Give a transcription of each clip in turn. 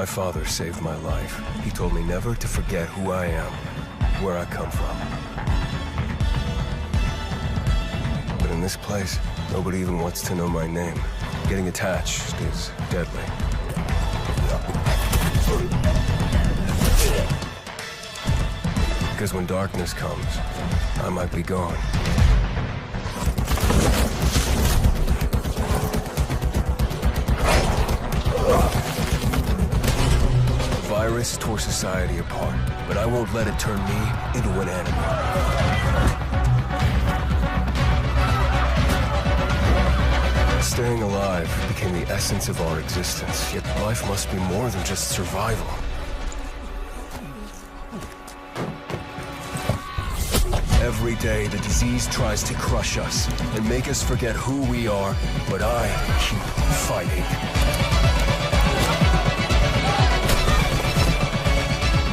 My father saved my life. He told me never to forget who I am, where I come from. But in this place, nobody even wants to know my name. Getting attached is deadly. Because when darkness comes, I might be gone. The virus tore society apart, but I won't let it turn me into an enemy. Staying alive became the essence of our existence, yet life must be more than just survival. Every day, the disease tries to crush us and make us forget who we are, but I keep fighting.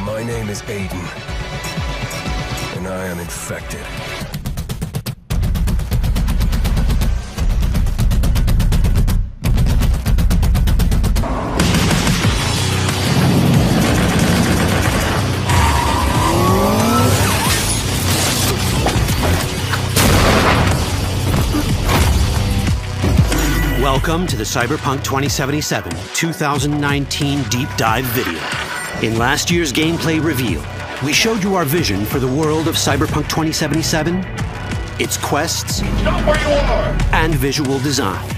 My name is Aiden, and I am infected. Welcome to the Cyberpunk 2077 2019 Deep Dive video. In last year's gameplay reveal, we showed you our vision for the world of Cyberpunk 2077, its quests, Stop where you are! and visual design.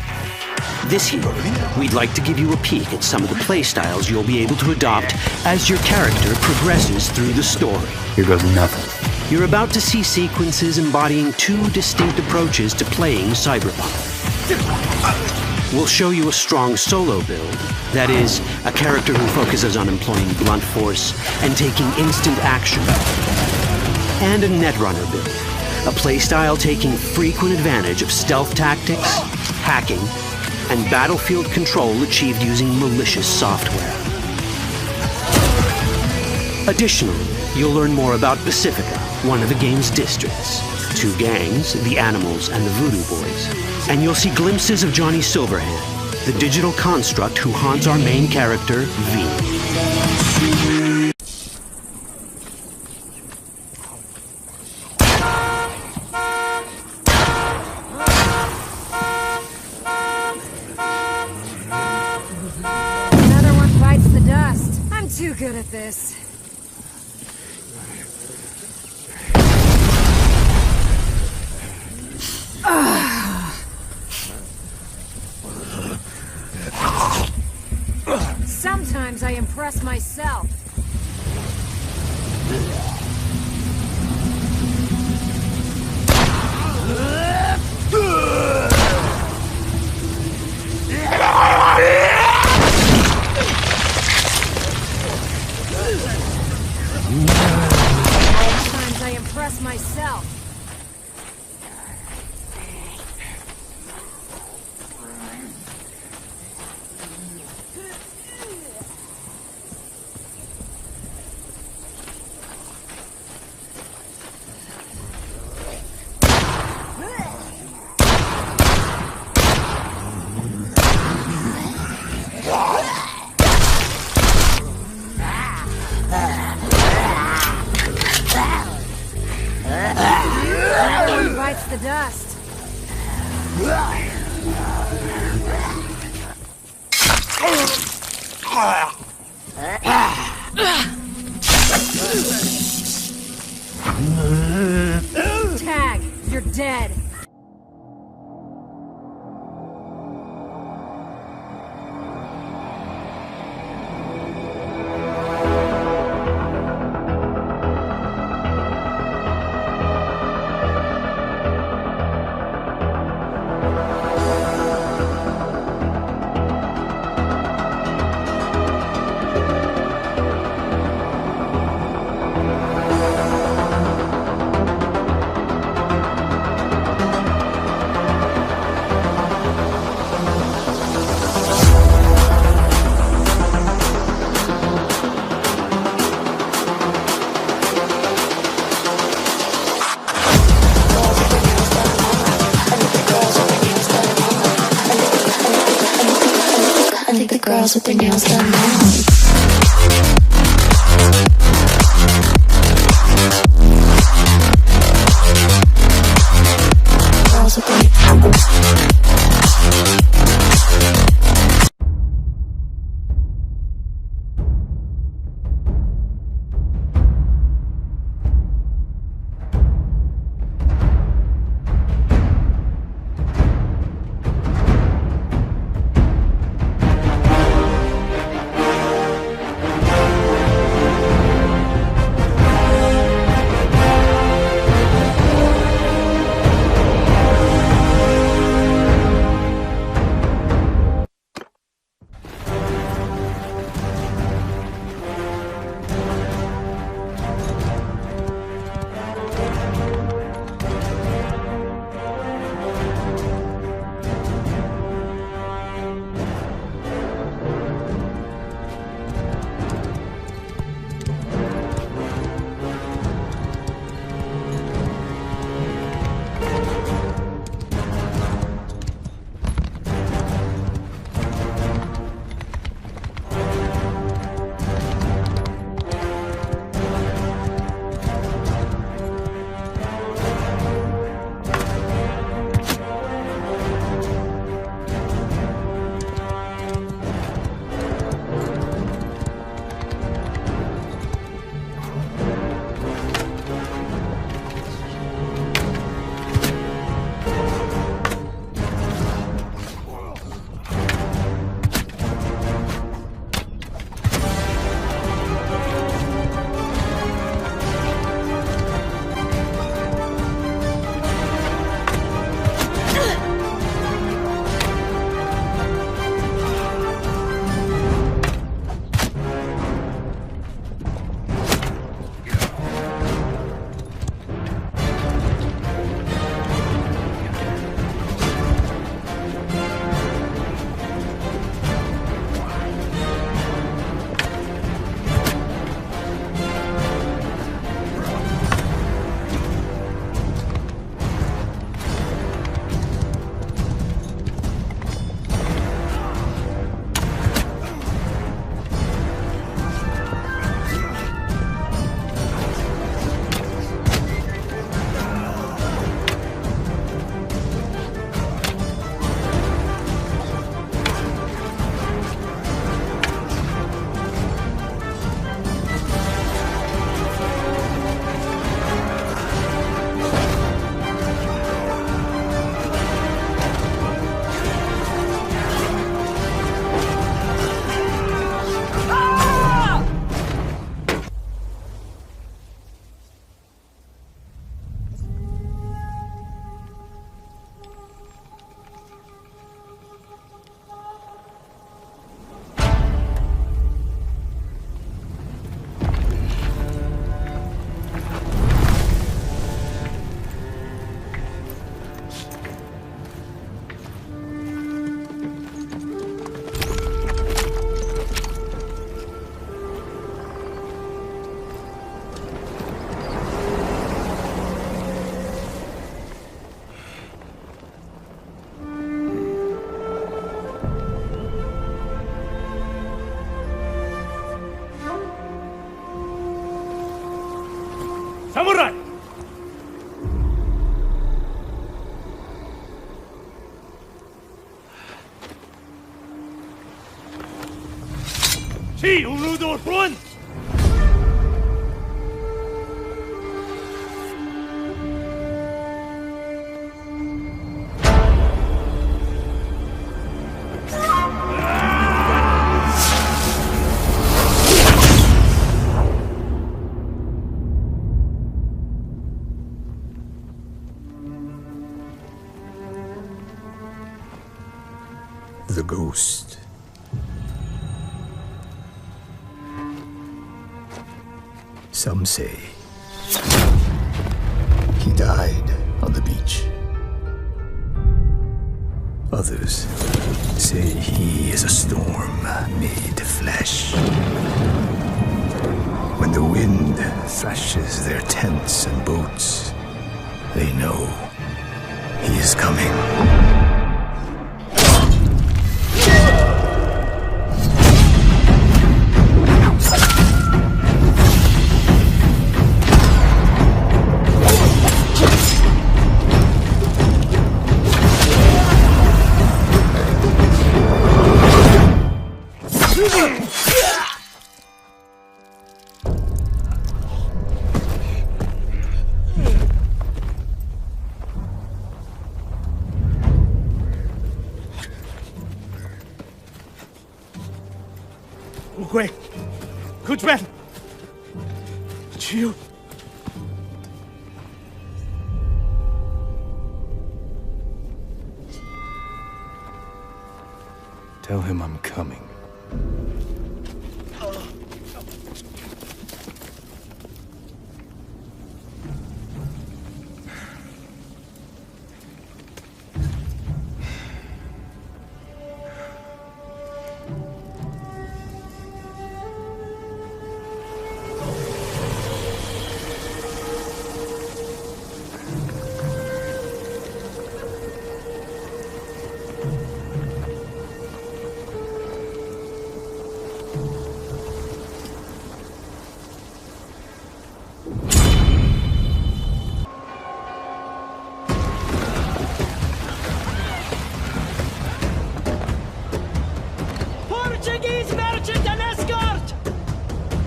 This year, we'd like to give you a peek at some of the playstyles you'll be able to adopt as your character progresses through the story. Here goes nothing. You're about to see sequences embodying two distinct approaches to playing Cyberpunk. We'll show you a strong solo build, that is, a character who focuses on employing blunt force and taking instant action, and a netrunner build, a playstyle taking frequent advantage of stealth tactics, hacking, and battlefield control achieved using malicious software. Additionally, you'll learn more about Pacifica, one of the game's districts, two gangs, the Animals and the Voodoo Boys, and you'll see glimpses of Johnny Silverhand, the digital construct who haunts our main character, V. Another one bites the dust. I'm too good at this. Sometimes I impress myself. Sometimes I impress myself. Bites the dust. Tag, you're dead. Girls with their nails done now. Samurai! Sí, un nudo front! The ghost. Some say he died on the beach. Others say he is a storm made flesh. When the wind thrashes their tents and boats, they know he is coming. Ukwe! Kuchman! Chiu! Tell him I'm coming.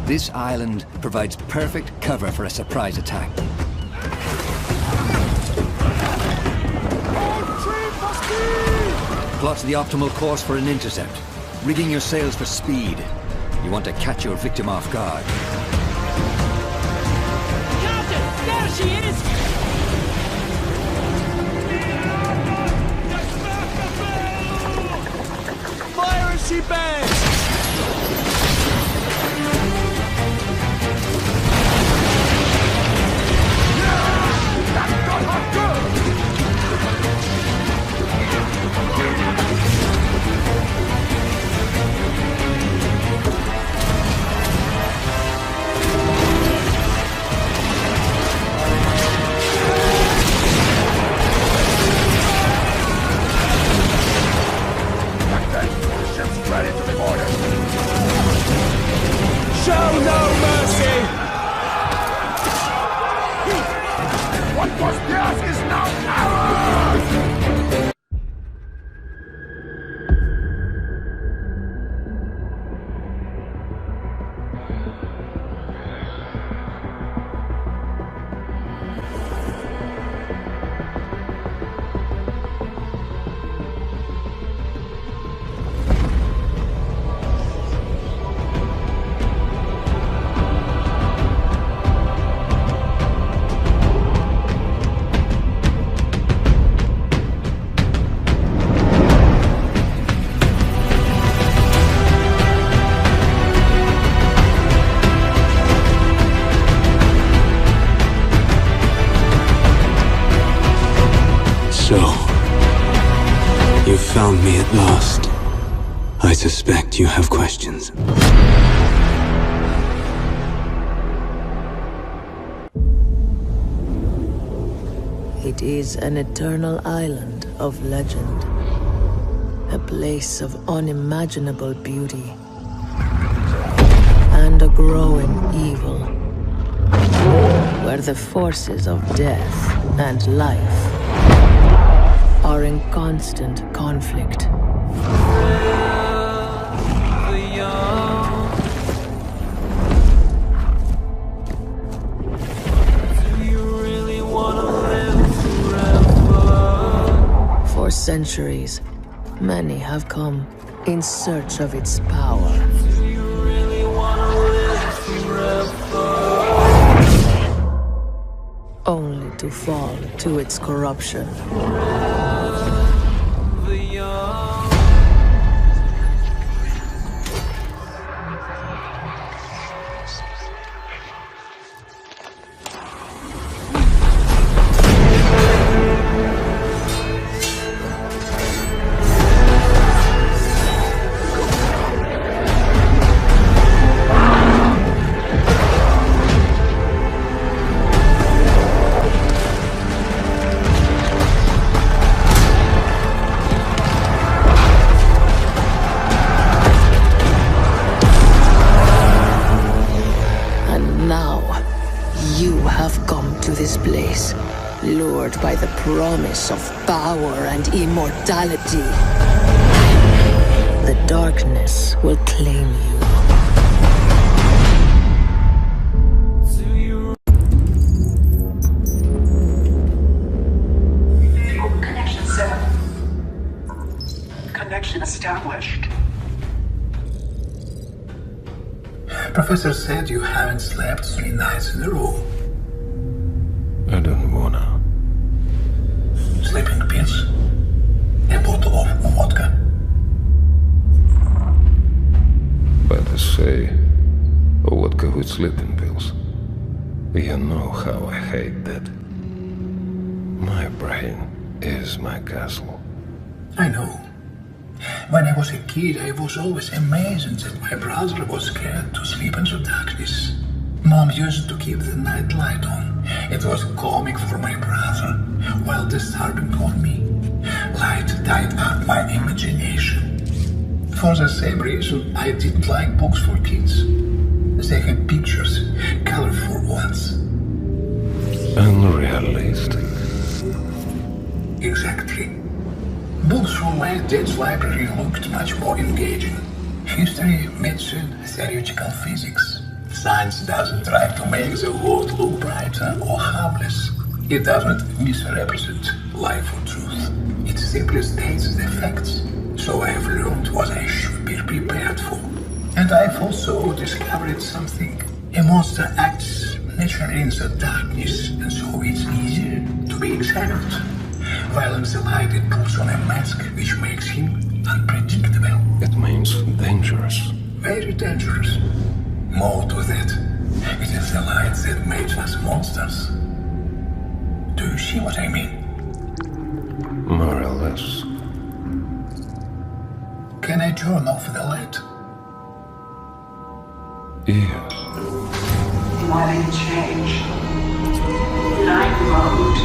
This island provides perfect cover for a surprise attack. Plots the optimal course for an intercept. Rigging your sails for speed. You want to catch your victim off guard. Captain! There she is! Fire as she bangs! You found me at last. I suspect you have questions. It is an eternal island of legend. A place of unimaginable beauty. And a growing evil. where the forces of death and life are in constant conflict. For centuries, many have come in search of its power. Only to fall to its corruption. Lured by the promise of power and immortality, the darkness will claim you. Connection set up. Connection established. Professor said you haven't slept 3 nights in a row. I don't wanna. Sleeping pills? A bottle of vodka? Better say, a vodka with sleeping pills. You know how I hate that. My brain is my castle. I know. When I was a kid, I was always amazed that my brother was scared to sleep in the darkness. Mom used to keep the night light on. It was comic for my brother, while disturbing on me. Light tied up my imagination. For the same reason, I didn't like books for kids. They had pictures, colorful ones. Unrealistic. Exactly. Books from my dad's library looked much more engaging. History, medicine, theoretical physics. Science doesn't try to make the world look brighter or harmless. It doesn't misrepresent life or truth. It simply states the facts. So I've learned what I should be prepared for. And I've also discovered something. A monster acts naturally in the darkness, and so it's easier to be examined. While in the light it puts on a mask which makes him unpredictable. It means dangerous. Very dangerous. More to that. It is the light that makes us monsters. Do you see what I mean? More or less. Can I turn off the light? Yes. Dwelling change. Night mode.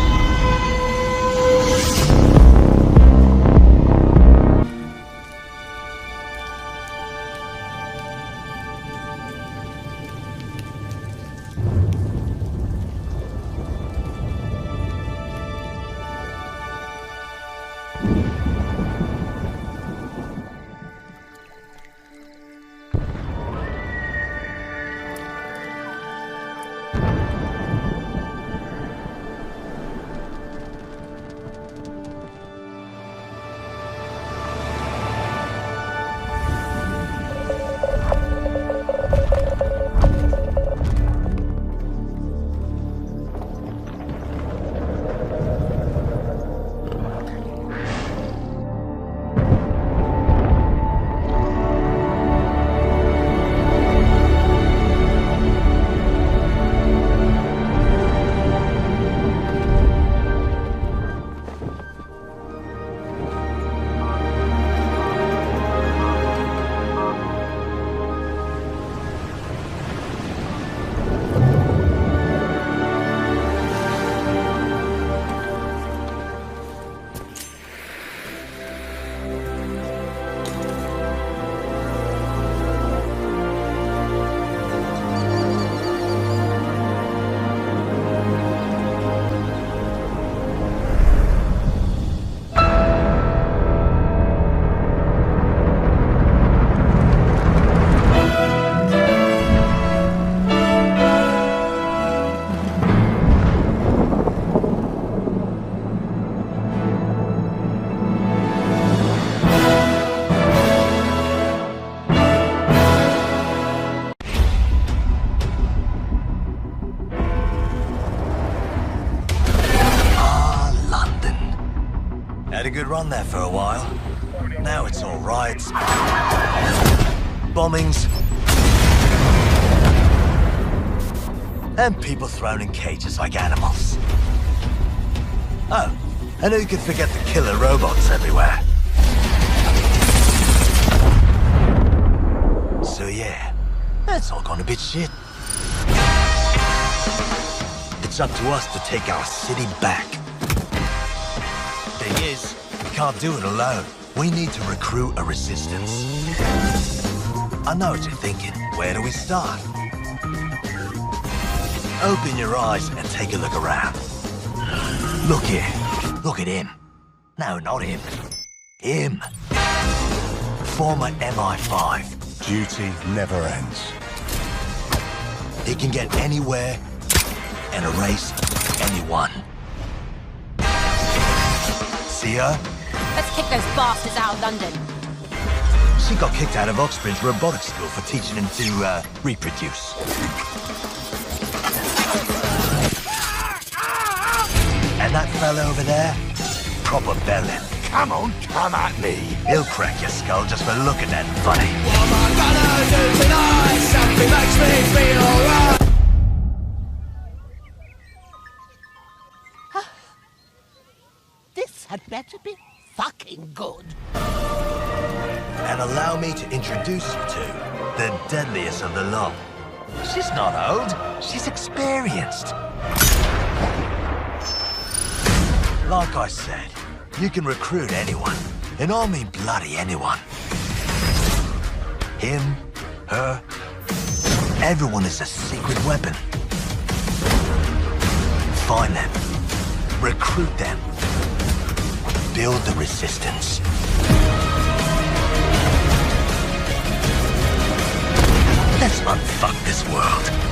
a good run there for a while. Now it's all riots, bombings, and people thrown in cages like animals. Oh, and who could forget the killer robots everywhere? So yeah, that's all gone a bit shit. It's up to us to take our city back. Thing is, we can't do it alone. We need to recruit a resistance. I know what you're thinking. Where do we start? Open your eyes and take a look around. Look here. Look at him. No, not him. Him. Former MI5. Duty never ends. He can get anywhere and erase anyone. See her? Let's kick those bastards out of London. She got kicked out of Oxbridge Robotics School for teaching him to, reproduce. And that fella over there? Proper bellend. Come on, come at me. He'll crack your skull just for looking that funny. What am I gonna do tonight? Something makes me feel alright. This had better be fucking good. And allow me to introduce you to the deadliest of the lot. She's not old, she's experienced. Like I said, you can recruit anyone, and I mean bloody anyone. Him, her, everyone is a secret weapon. Find them, recruit them, build the resistance. Let's unfuck this world.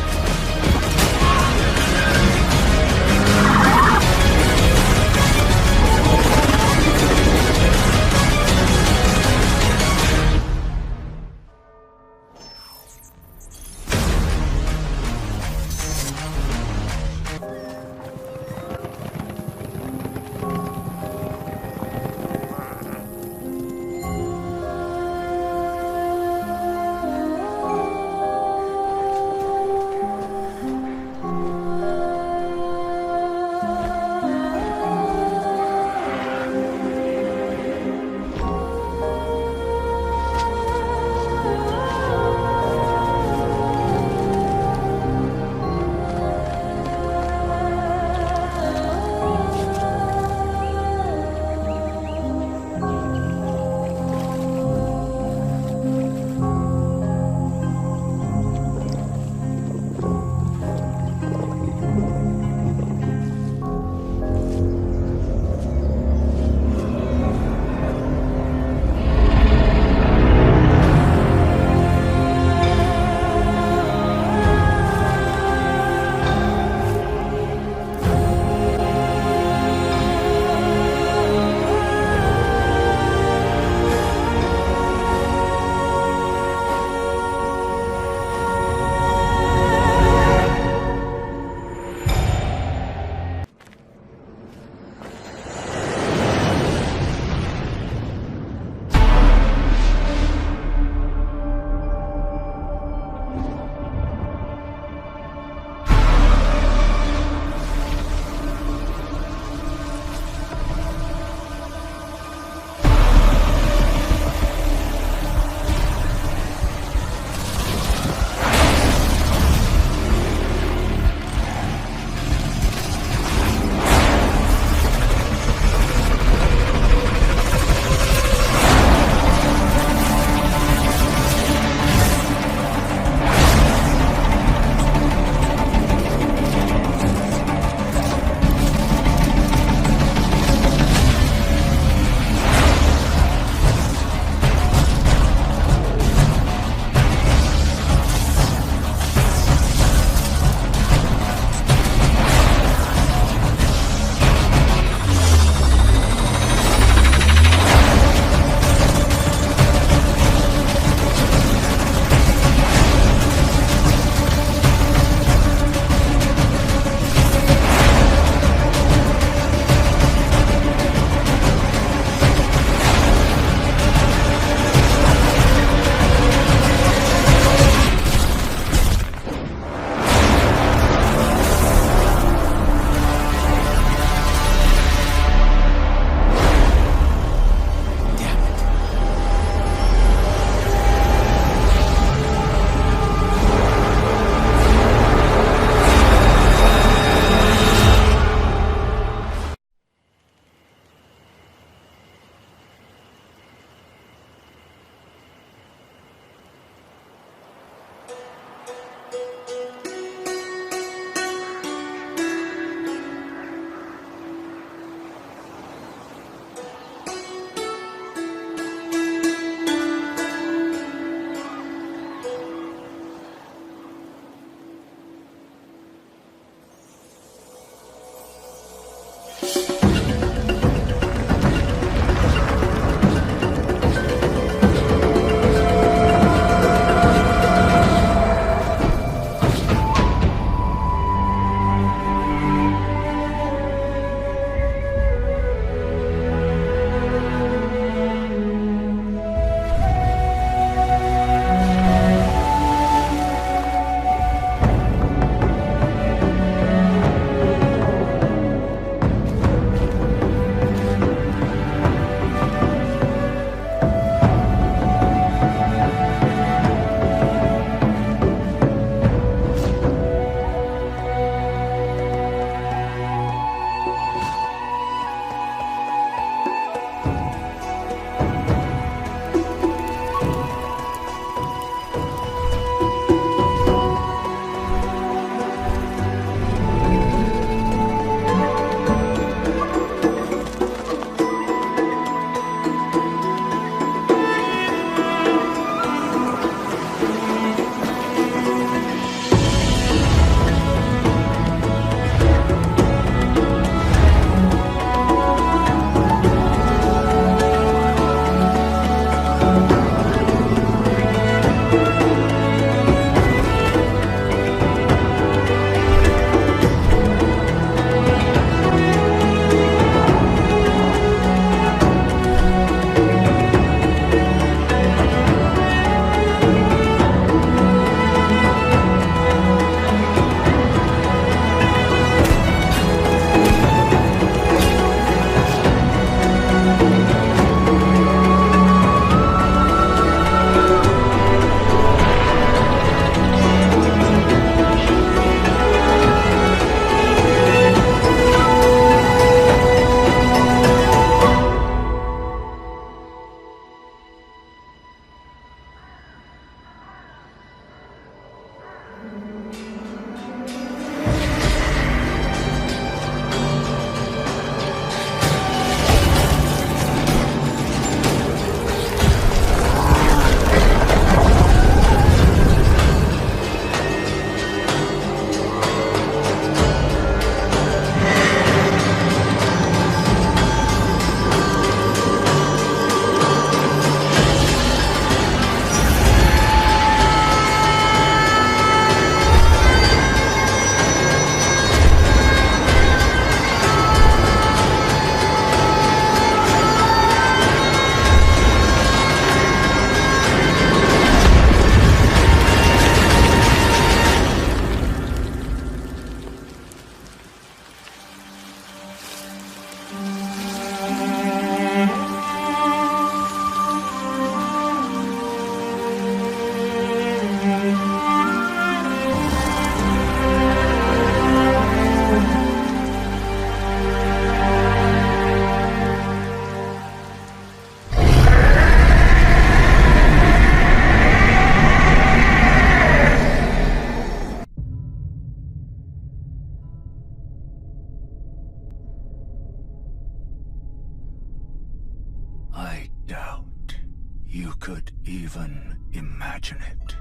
you could even imagine it.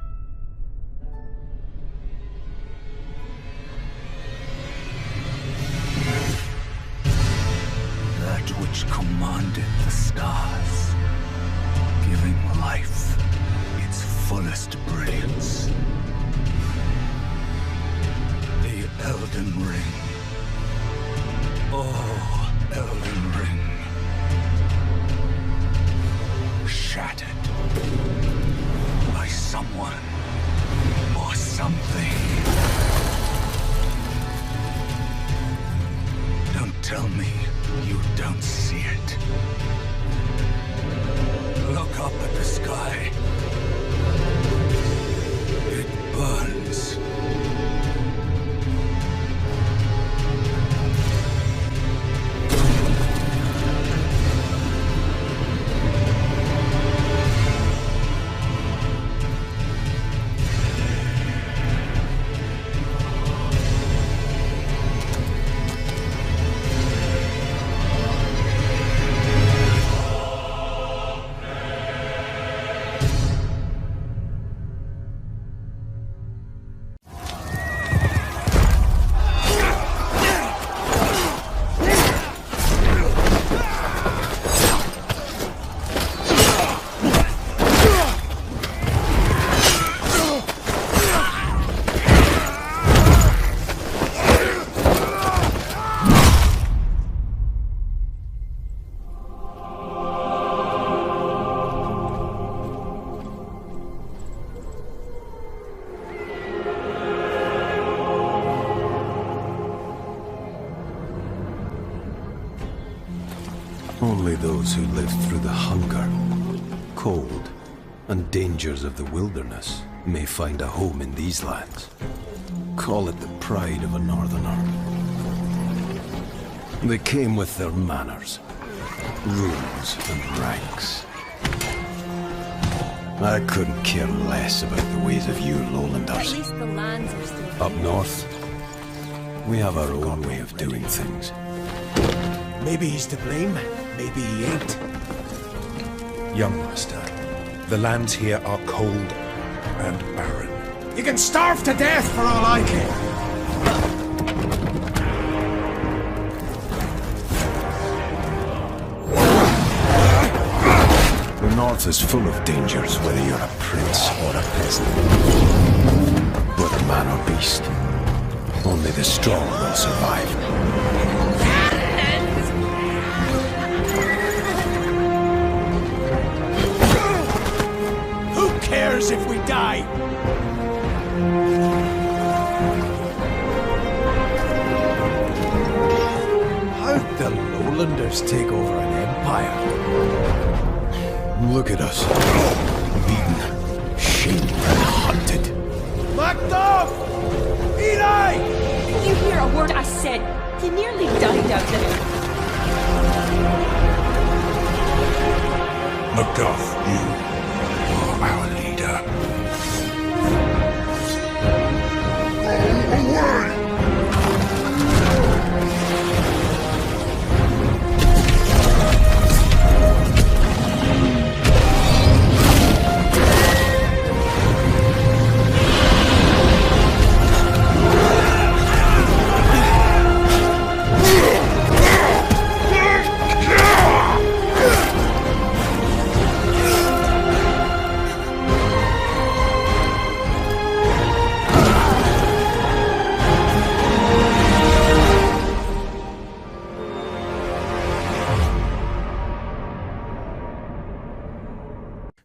That which commanded the stars, giving life its fullest brilliance. The Elden Ring. Oh, Elden Ring. Shattered by someone or something. Don't tell me you don't see it. Look up at the sky. It burns. Only those who lived through the hunger, cold, and dangers of the wilderness may find a home in these lands. Call it the pride of a northerner. They came with their manners, rules, and ranks. I couldn't care less about the ways of you lowlanders. At least the lands are still... Up north, we have our own way of doing things. Maybe he's to blame, maybe he ain't. Young master, the lands here are cold and barren. You can starve to death for all I care. The north is full of dangers, whether you're a prince or a peasant. Whether man or beast, only the strong will survive. Cares if we die? How'd the lowlanders take over an empire? Look at us. Beaten, shamed, and hunted. Macduff! Eli! Did you hear a word I said? You nearly died out there. Macduff, you our leader. Away!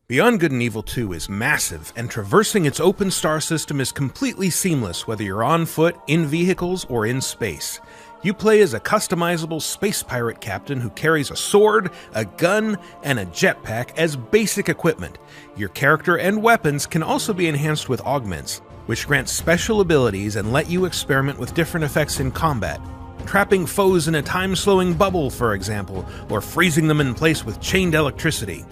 Beyond Good and Evil 2 is massive, and traversing its open star system is completely seamless whether you're on foot, in vehicles, or in space. You play as a customizable space pirate captain who carries a sword, a gun, and a jetpack as basic equipment. Your character and weapons can also be enhanced with augments, which grant special abilities and let you experiment with different effects in combat. Trapping foes in a time-slowing bubble, for example, or freezing them in place with chained electricity.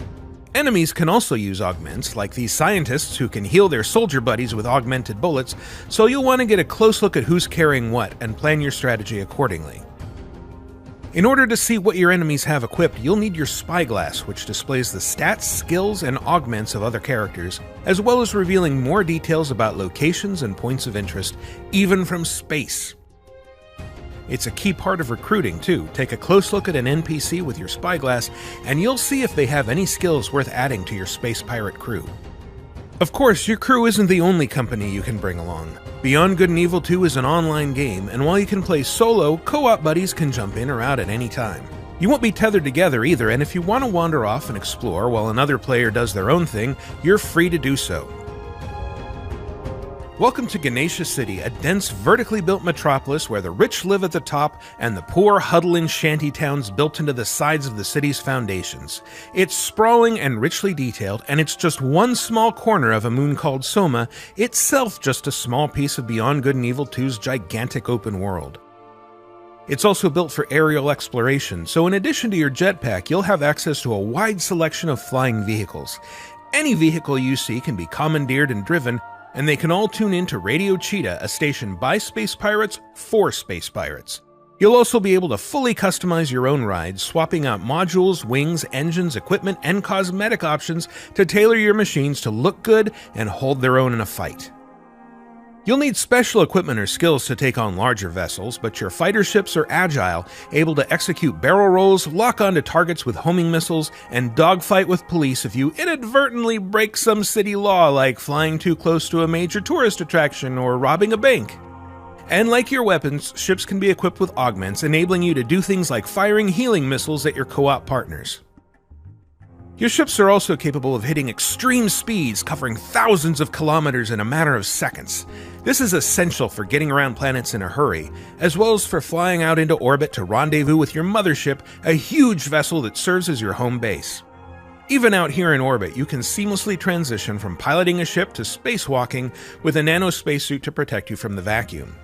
Enemies can also use augments, like these scientists who can heal their soldier buddies with augmented bullets, so you'll want to get a close look at who's carrying what and plan your strategy accordingly. In order to see what your enemies have equipped, you'll need your spyglass, which displays the stats, skills, and augments of other characters, as well as revealing more details about locations and points of interest, even from space. It's a key part of recruiting, too. Take a close look at an NPC with your spyglass, and you'll see if they have any skills worth adding to your space pirate crew. Of course, your crew isn't the only company you can bring along. Beyond Good and Evil 2 is an online game, and while you can play solo, co-op buddies can jump in or out at any time. You won't be tethered together either, and if you want to wander off and explore while another player does their own thing, you're free to do so. Welcome to Ganesha City, a dense, vertically built metropolis where the rich live at the top and the poor huddle in shanty towns built into the sides of the city's foundations. It's sprawling and richly detailed, and it's just one small corner of a moon called Soma, itself just a small piece of Beyond Good and Evil 2's gigantic open world. It's also built for aerial exploration, so in addition to your jetpack, you'll have access to a wide selection of flying vehicles. Any vehicle you see can be commandeered and driven, and they can all tune in to Radio Cheetah, a station by space pirates for space pirates. You'll also be able to fully customize your own rides, swapping out modules, wings, engines, equipment, and cosmetic options to tailor your machines to look good and hold their own in a fight. You'll need special equipment or skills to take on larger vessels, but your fighter ships are agile, able to execute barrel rolls, lock onto targets with homing missiles, and dogfight with police if you inadvertently break some city law like flying too close to a major tourist attraction or robbing a bank. And like your weapons, ships can be equipped with augments, enabling you to do things like firing healing missiles at your co-op partners. Your ships are also capable of hitting extreme speeds, covering thousands of kilometers in a matter of seconds. This is essential for getting around planets in a hurry, as well as for flying out into orbit to rendezvous with your mothership, a huge vessel that serves as your home base. Even out here in orbit, you can seamlessly transition from piloting a ship to spacewalking with a nano-spacesuit to protect you from the vacuum.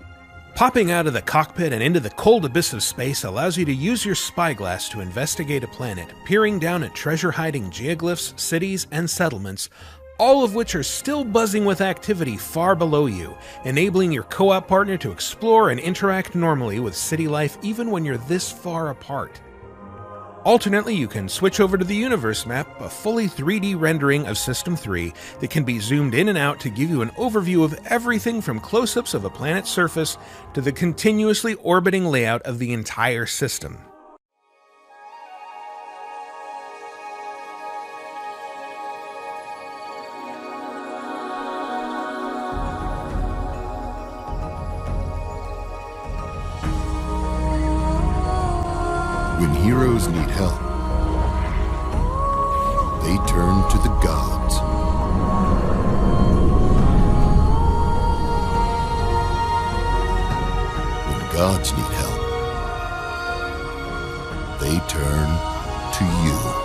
Popping out of the cockpit and into the cold abyss of space allows you to use your spyglass to investigate a planet, peering down at treasure-hiding geoglyphs, cities, and settlements, all of which are still buzzing with activity far below you, enabling your co-op partner to explore and interact normally with city life even when you're this far apart. Alternately, you can switch over to the Universe map, a fully 3D rendering of System 3 that can be zoomed in and out to give you an overview of everything from close-ups of a planet's surface to the continuously orbiting layout of the entire system. When heroes need help, they turn to the gods. When gods need help, they turn to you.